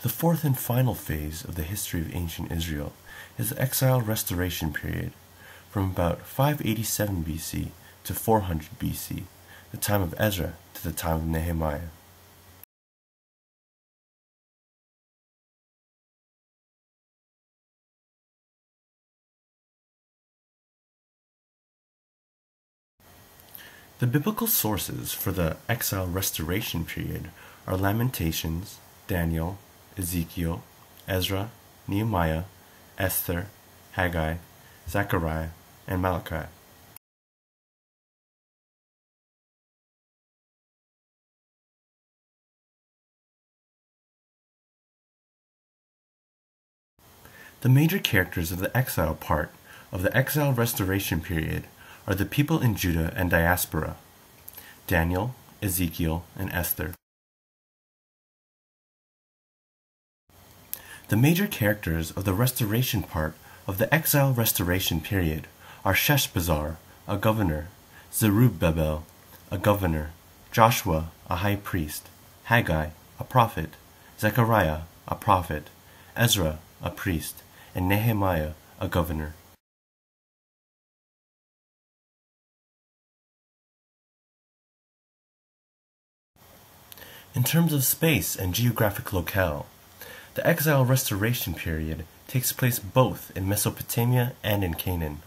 The fourth and final phase of the history of ancient Israel is the Exile-Restoration period, from about 587 BC to 400 BC, the time of Ezra to the time of Nehemiah. The biblical sources for the Exile-Restoration period are Lamentations, Daniel, Ezekiel, Ezra, Nehemiah, Esther, Haggai, Zechariah, and Malachi. The major characters of the exile part of the Exile-Restoration period are the people in Judah and diaspora: Daniel, Ezekiel, and Esther. The major characters of the restoration part of the Exile-Restoration period are Sheshbazzar, a governor; Zerubbabel, a governor; Joshua, a high priest; Haggai, a prophet; Zechariah, a prophet; Ezra, a priest; and Nehemiah, a governor. In terms of space and geographic locale, the Exile-Restoration period takes place both in Mesopotamia and in Canaan.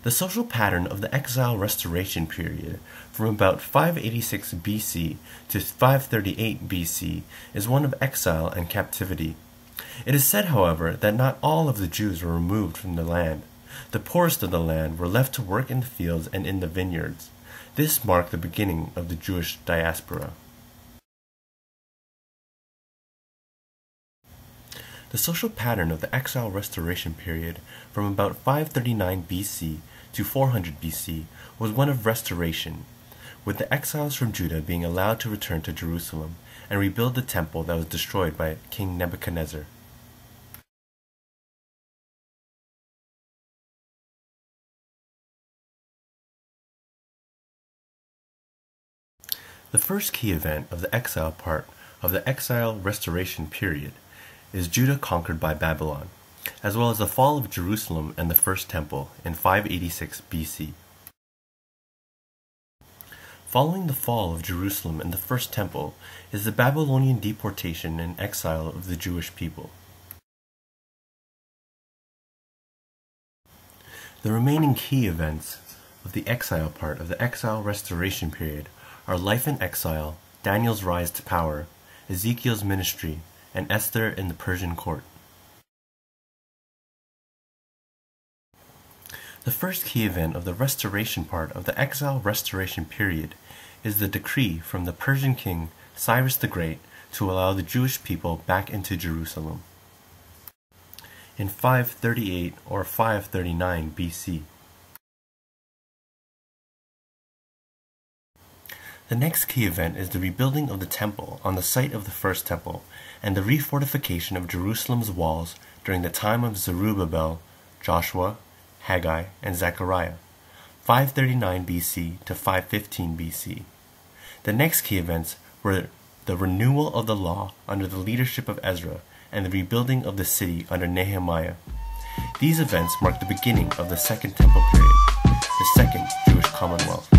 The social pattern of the Exile-Restoration period from about 586 BC to 538 BC is one of exile and captivity. It is said, however, that not all of the Jews were removed from the land. The poorest of the land were left to work in the fields and in the vineyards. This marked the beginning of the Jewish diaspora. The social pattern of the Exile-Restoration period from about 539 BC to 400 BC was one of restoration, with the exiles from Judah being allowed to return to Jerusalem and rebuild the temple that was destroyed by King Nebuchadnezzar. The first key event of the exile part of the Exile-Restoration period is Judah conquered by Babylon, as well as the fall of Jerusalem and the First Temple in 586 BC. Following the fall of Jerusalem and the First Temple is the Babylonian deportation and exile of the Jewish people. The remaining key events of the exile part of the Exile-Restoration period are life in exile, Daniel's rise to power, Ezekiel's ministry, and Esther in the Persian court. The first key event of the restoration part of the Exile-Restoration period is the decree from the Persian king Cyrus the Great to allow the Jewish people back into Jerusalem in 538 or 539 BC. The next key event is the rebuilding of the temple on the site of the First Temple and the refortification of Jerusalem's walls during the time of Zerubbabel, Joshua, Haggai, and Zechariah, 539 BC to 515 BC. The next key events were the renewal of the law under the leadership of Ezra and the rebuilding of the city under Nehemiah. These events marked the beginning of the Second Temple period, the Second Jewish Commonwealth.